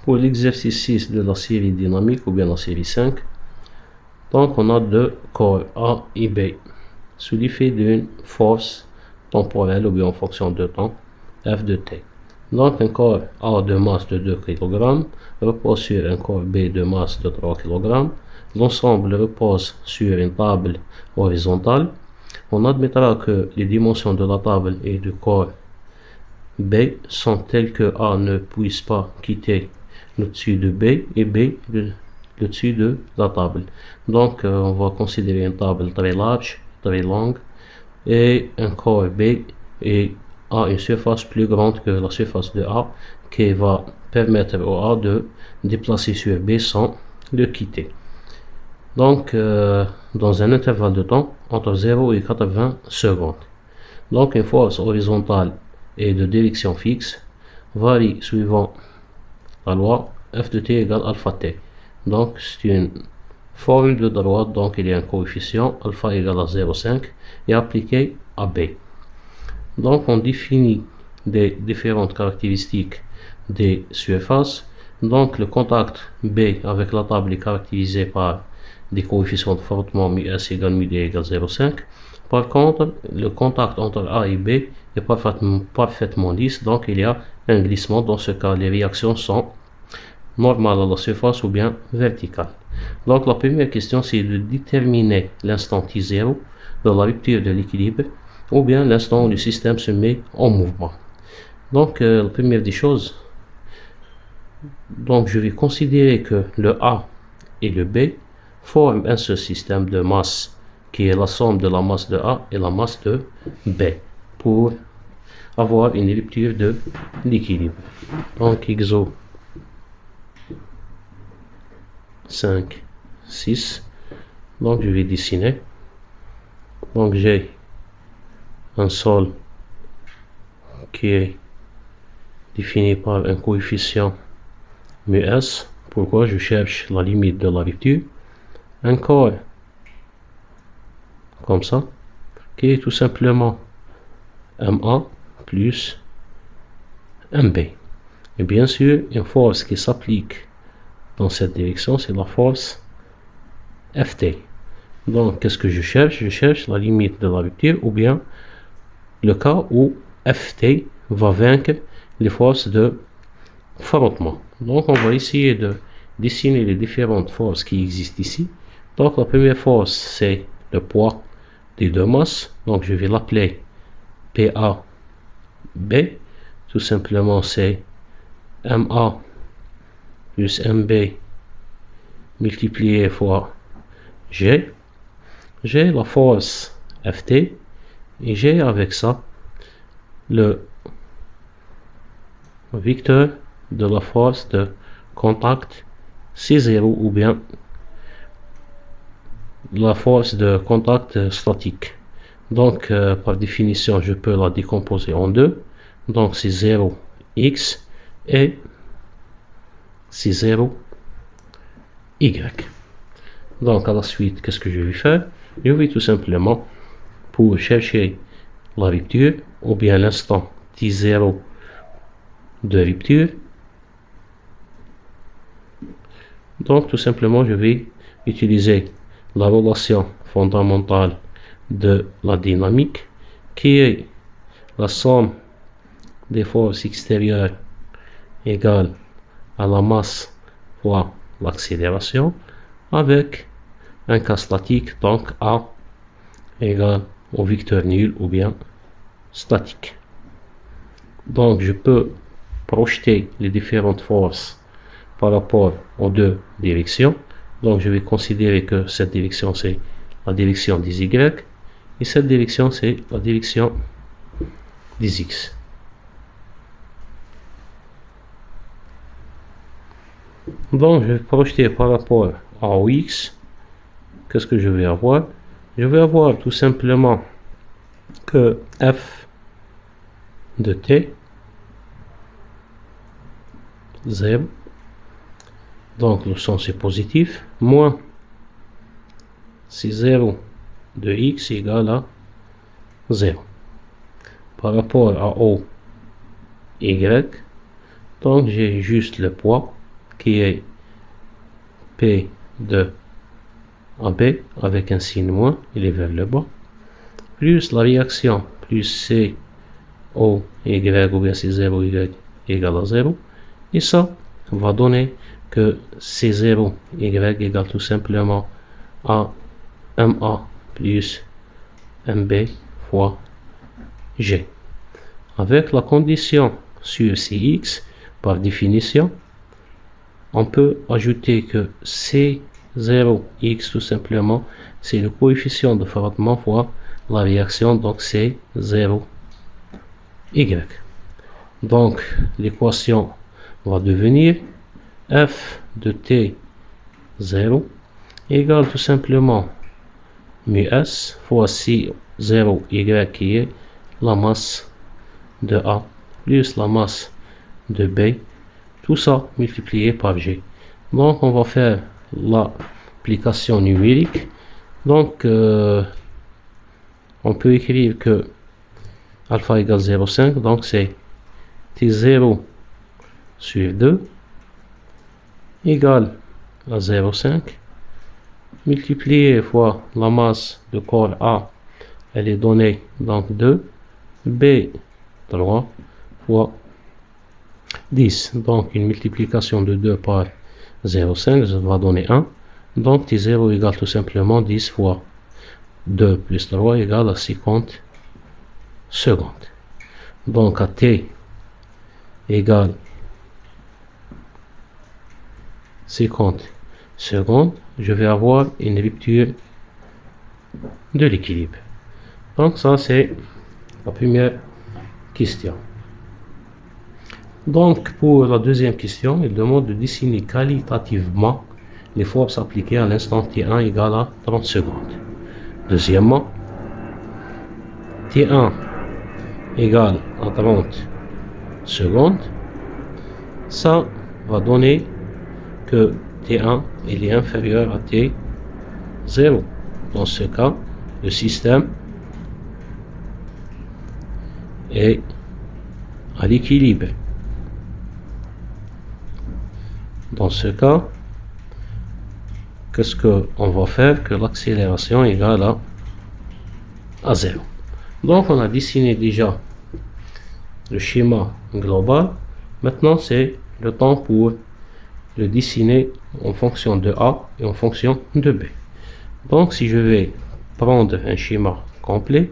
pour l'exercice 6 de la série dynamique ou bien la série 5. Donc on a deux corps A et B sous l'effet d'une force temporelle ou bien en fonction de temps F de t. Donc un corps A de masse de 2 kg repose sur un corps B de masse de 3 kg. L'ensemble repose sur une table horizontale. On admettra que les dimensions de la table et du corps B sont telles que A ne puisse pas quitter le dessus de B et B le dessus de la table. Donc on va considérer une table très large, très longue, et un corps B a une surface plus grande que la surface de A qui va permettre au A de déplacer sur B sans le quitter. Donc dans un intervalle de temps entre 0 et 80 secondes. Donc une force horizontale et de direction fixe varie suivant la loi F de t égale alpha t. Donc c'est une formule de droite, donc il y a un coefficient alpha égale à 0,5 et appliqué à B. Donc on définit des différentes caractéristiques des surfaces. Donc le contact B avec la table est caractérisé par des coefficients de frottement μs égale μd égale 0,5. Par contre, le contact entre A et B est parfaitement lisse, donc il y a un glissement. Dans ce cas, les réactions sont normales à la surface ou bien verticales. Donc la première question, c'est de déterminer l'instant t0 de la rupture de l'équilibre ou bien l'instant où le système se met en mouvement. Donc la première des choses, donc je vais considérer que le A et le B forment un seul système de masse qui est la somme de la masse de A et la masse de B pour avoir une rupture de l'équilibre. Donc exo 5, 6. Donc je vais dessiner. Donc j'ai un sol qui est défini par un coefficient μs. Pourquoi? Je cherche la limite de la rupture. Un corps comme ça, qui est tout simplement MA plus MB. Et bien sûr, une force qui s'applique dans cette direction, c'est la force Ft. Donc, qu'est-ce que je cherche? Je cherche la limite de la rupture ou bien le cas où Ft va vaincre les forces de frottement. Donc, on va essayer de dessiner les différentes forces qui existent ici. Donc, la première force, c'est le poids des deux masses. Donc, je vais l'appeler PAB. Tout simplement, c'est MA plus MB multiplié fois G. J'ai la force Ft et j'ai avec ça le vecteur de la force de contact C0 ou bien la force de contact statique. Donc par définition je peux la décomposer en deux. Donc c'est 0x et c'est 0y. Donc à la suite, qu'est-ce que je vais faire? Je vais tout simplement, pour chercher la rupture ou bien l'instant t0 de rupture, donc tout simplement je vais utiliser la relation fondamentale de la dynamique qui est la somme des forces extérieures égale à la masse fois l'accélération avec un cas statique, donc A égale au vecteur nul ou bien statique. Donc je peux projeter les différentes forces par rapport aux deux directions. Donc je vais considérer que cette direction c'est la direction des Y et cette direction c'est la direction des X. Donc je vais projeter par rapport à X. Qu'est-ce que je vais avoir? Je vais avoir tout simplement que F de t 0, donc le sens est positif, moins C0 de x égale à 0. Par rapport à O, Y, donc j'ai juste le poids qui est P de AB avec un signe moins, il est vers le bas, plus la réaction, plus C, O, Y ou bien C0, Y égale à 0. Et ça va donner que C0, Y égale tout simplement à MA plus MB fois G. Avec la condition sur Cx, par définition, on peut ajouter que C0x tout simplement, c'est le coefficient de frottement fois la réaction, donc c'est 0y. Donc l'équation va devenir F de T0 égale tout simplement mu S fois C0y qui est la masse de A plus la masse de B, tout ça multiplié par G. Donc on va faire l'application numérique. Donc on peut écrire que alpha égale 0,5, donc c'est T0 sur 2 égale à 0,5 multiplié fois la masse de corps A, elle est donnée donc 2, B 3 fois 10. Donc une multiplication de 2 par 0,5 ça va donner 1. Donc T0 égale tout simplement 10 fois 2 plus 3 égale à 50 secondes. Donc à T égale 50 secondes, je vais avoir une rupture de l'équilibre. Donc ça c'est la première question. Donc pour la deuxième question, il demande de dessiner qualitativement les forces appliquées à l'instant T1 égale à 30 secondes. Deuxièmement, T1 égale à 30 secondes. Ça va donner que T1 il est inférieur à T0. Dans ce cas, le système est à l'équilibre. Dans ce cas, qu'est-ce qu'on va faire? Que l'accélération est égale à 0. Donc on a dessiné déjà le schéma global. Maintenant c'est le temps pour le dessiner en fonction de A et en fonction de B. Donc si je vais prendre un schéma complet,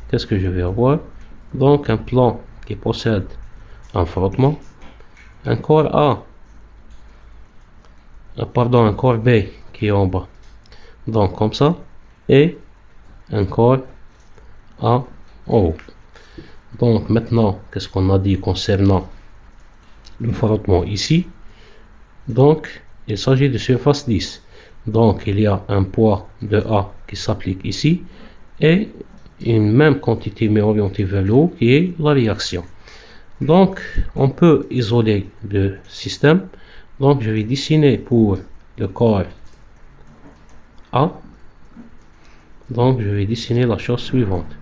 qu'est-ce que je vais avoir? Donc un plan qui possède un frottement, un corps A, un corps B qui est en bas, donc comme ça, et un corps A en haut. Donc maintenant, qu'est-ce qu'on a dit concernant le frottement ici? Donc il s'agit de surface 10. Donc il y a un poids de A qui s'applique ici et une même quantité mais orientée vers le haut qui est la réaction. Donc on peut isoler le système. Donc je vais dessiner pour le corps A. Donc je vais dessiner la chose suivante.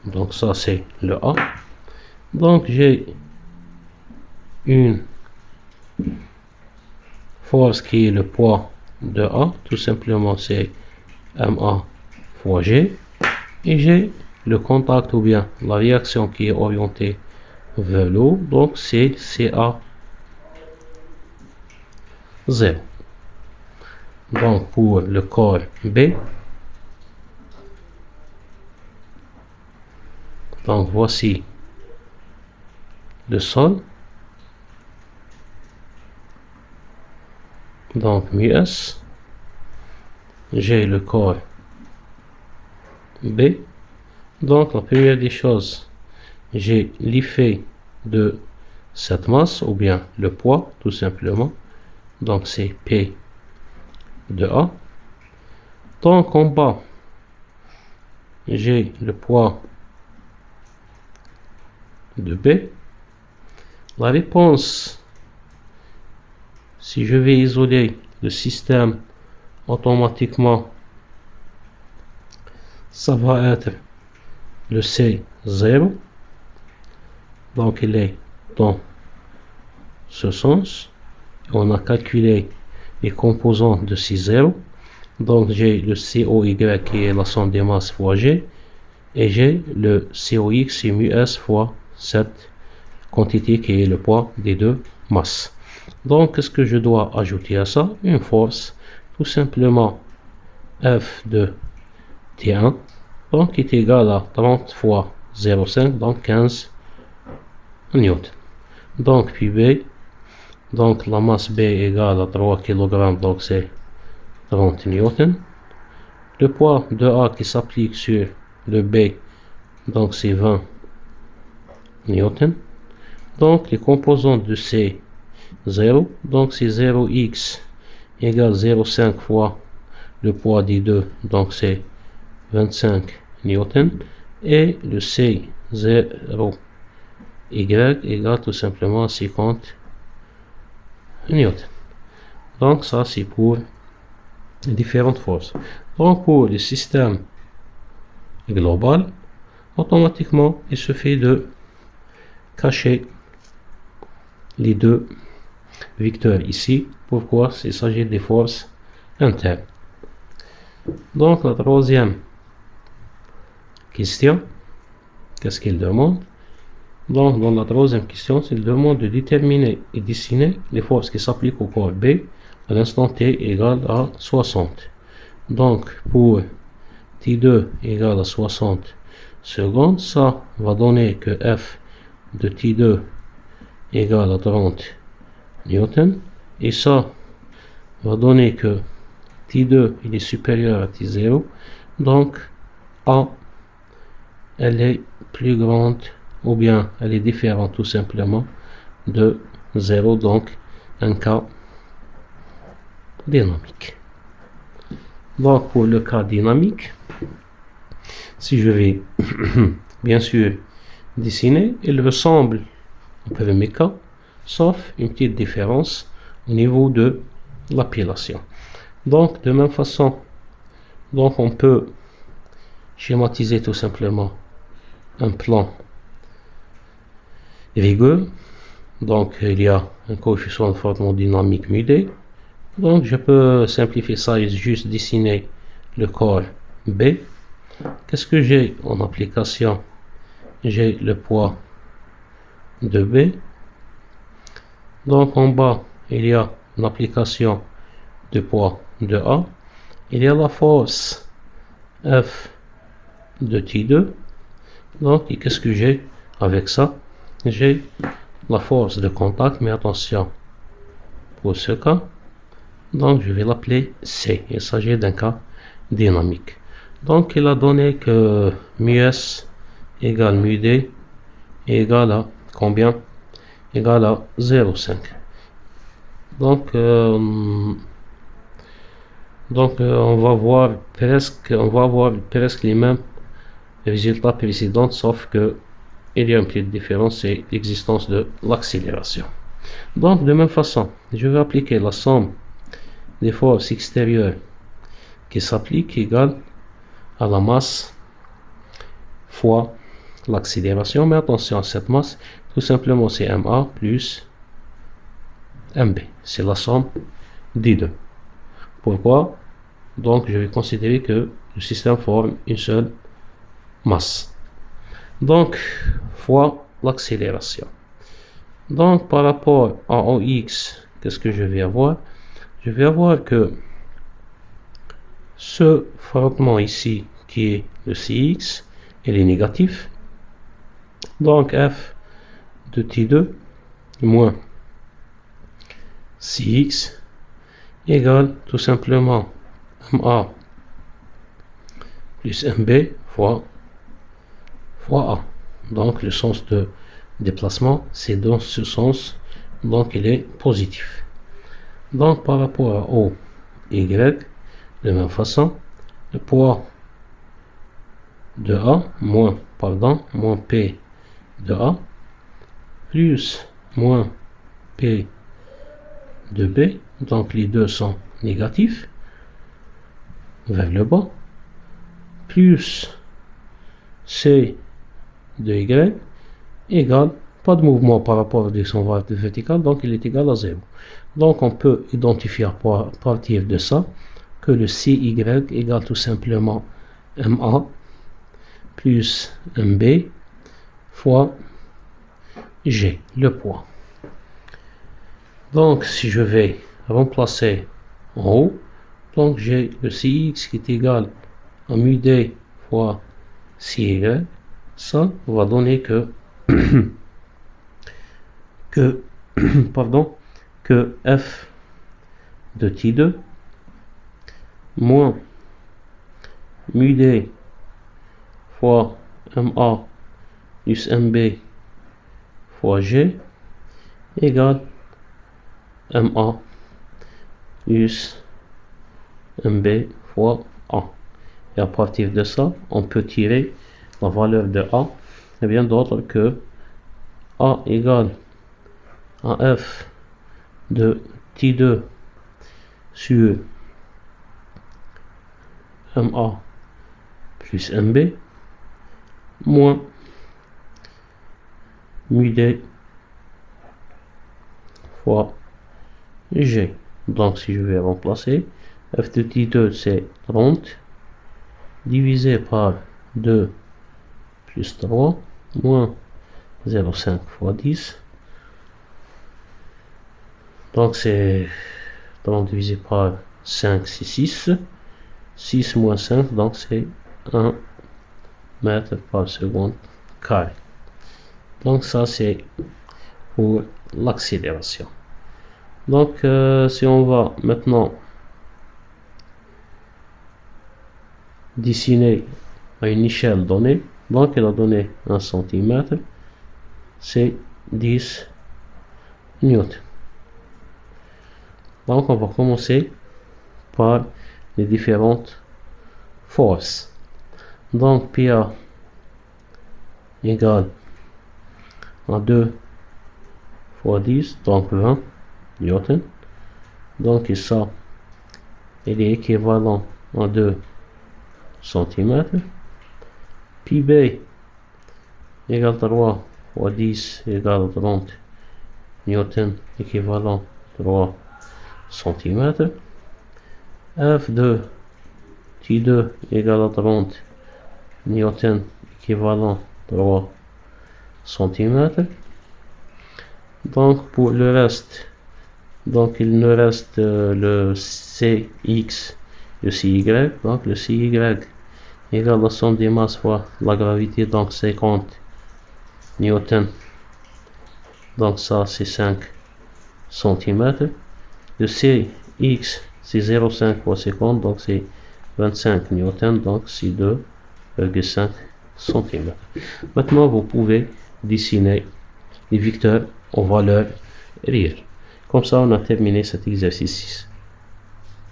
Donc ça c'est le A. Donc j'ai une force qui est le poids de A, tout simplement c'est MA fois G, et j'ai le contact ou bien la réaction qui est orientée vers le haut, donc c'est CA 0. Donc pour le corps B, donc voici le sol. Donc mu S, j'ai le corps B. Donc la première des choses, j'ai l'effet de cette masse ou bien le poids tout simplement. Donc c'est P de A. Donc en bas, j'ai le poids de B. La réponse, si je vais isoler le système automatiquement, ça va être le C0. Donc il est dans ce sens. on a calculé les composants de C0. Donc j'ai le COY qui est la somme des masses fois G, et j'ai le COX c'est mu S fois cette quantité qui est le poids des deux masses. Donc qu'est-ce que je dois ajouter à ça? Une force, tout simplement F de T1, donc qui est égal à 30 fois 0,5, donc 15 newtons. Donc puis B, donc la masse B est égale à 3 kg, donc c'est 30 newtons. Le poids de A qui s'applique sur le B, donc c'est 20 newtons. Donc les composants de C 0, donc c'est 0x égale 0,5 fois le poids des deux, donc c'est 25 newtons, et le C 0 y égale tout simplement 50 newtons. Donc ça c'est pour différentes forces. Donc pour le système global, automatiquement il suffit de cacher les deux vecteurs ici. Pourquoi? Il s'agit des forces internes. Donc la troisième question, qu'est-ce qu'il demande? Donc dans la troisième question, il demande de déterminer et dessiner les forces qui s'appliquent au corps B à l'instant t égale à 60. Donc pour T2 égale à 60 secondes, ça va donner que F de T2 égale à 30 newtons, et ça va donner que T2 il est supérieur à T0, donc A elle est plus grande, ou bien elle est différente tout simplement de 0, donc un cas dynamique. Donc pour le cas dynamique, si je vais bien sûr dessiner, il ressemble au premier cas, sauf une petite différence au niveau de l'appellation. Donc de même façon, donc on peut schématiser tout simplement un plan rigueur. Donc il y a un coefficient de frottement dynamique mu D. Donc je peux simplifier ça et juste dessiner le corps B. Qu'est-ce que j'ai en application? J'ai le poids de B. Donc en bas, il y a une application de poids de A. Il y a la force F de T2. Donc qu'est-ce que j'ai avec ça? J'ai la force de contact, mais attention, pour ce cas, donc je vais l'appeler C. Il s'agit d'un cas dynamique. Donc il a donné que mu S égale mu D égale à combien? Égale à 0,5. Donc on va avoir presque les mêmes résultats précédents, sauf que il y a une petite différence, c'est l'existence de l'accélération. Donc de même façon, je vais appliquer la somme des forces extérieures qui s'appliquent égale à la masse fois l'accélération, mais attention à cette masse, tout simplement c'est MA plus MB, c'est la somme des deux. Pourquoi? Donc je vais considérer que le système forme une seule masse. Donc fois l'accélération. Donc par rapport à OX, qu'est-ce que je vais avoir? Je vais avoir que ce frottement ici qui est le CX, il est négatif. Donc F de T2 moins CX égale tout simplement MA plus MB fois A. Donc le sens de déplacement, c'est dans ce sens, donc il est positif. Donc par rapport à O, Y, de même façon, le poids de A, moins P de A, plus moins P de B, donc les deux sont négatifs, vers le bas, plus C de Y égale pas de mouvement par rapport à son valeur verticale, donc il est égal à 0. Donc on peut identifier à partir de ça que le CY égale tout simplement MA plus MB fois G, le poids. Donc si je vais remplacer en haut, donc j'ai le CX qui est égal à mu D fois CY. Ça va donner que que F de T2 moins mu D fois MA plus MB fois G égale MA plus MB fois A. Et à partir de ça, on peut tirer la valeur de A, et bien d'autre que A égale à F de T2 sur MA plus MB moins mu D fois G. Donc si je vais remplacer, F de T2 c'est 30 divisé par 2 plus 3 moins 0,5 fois 10. Donc c'est 30 divisé par 5, c'est 6. 6 moins 5, donc c'est 1 mètre par seconde carré. Donc ça c'est pour l'accélération. Donc si on va maintenant dessiner à une échelle donnée, donc elle a donné 1 cm, c'est 10 newtons. Donc on va commencer par les différentes forces. Donc PA égale à 2 fois 10, donc 20 newtons. Donc ça, il est équivalent à 2 cm. Pi B égale 3 fois 10 égale 30 newtons, équivalent 3 cm. F de T2 égale à 30 newtons, équivalent 3 cm. Donc pour le reste, donc il nous reste le Cx, le Cy. Donc le Cy égale la somme des masses fois la gravité, donc 50 newtons. Donc ça c'est 5 cm. Le Cx c'est 0,5 fois 50, donc c'est 25 newtons, donc c'est 2,5 cm. Maintenant vous pouvez dessiner les vecteurs en valeurs réelles. Comme ça on a terminé cet exercice.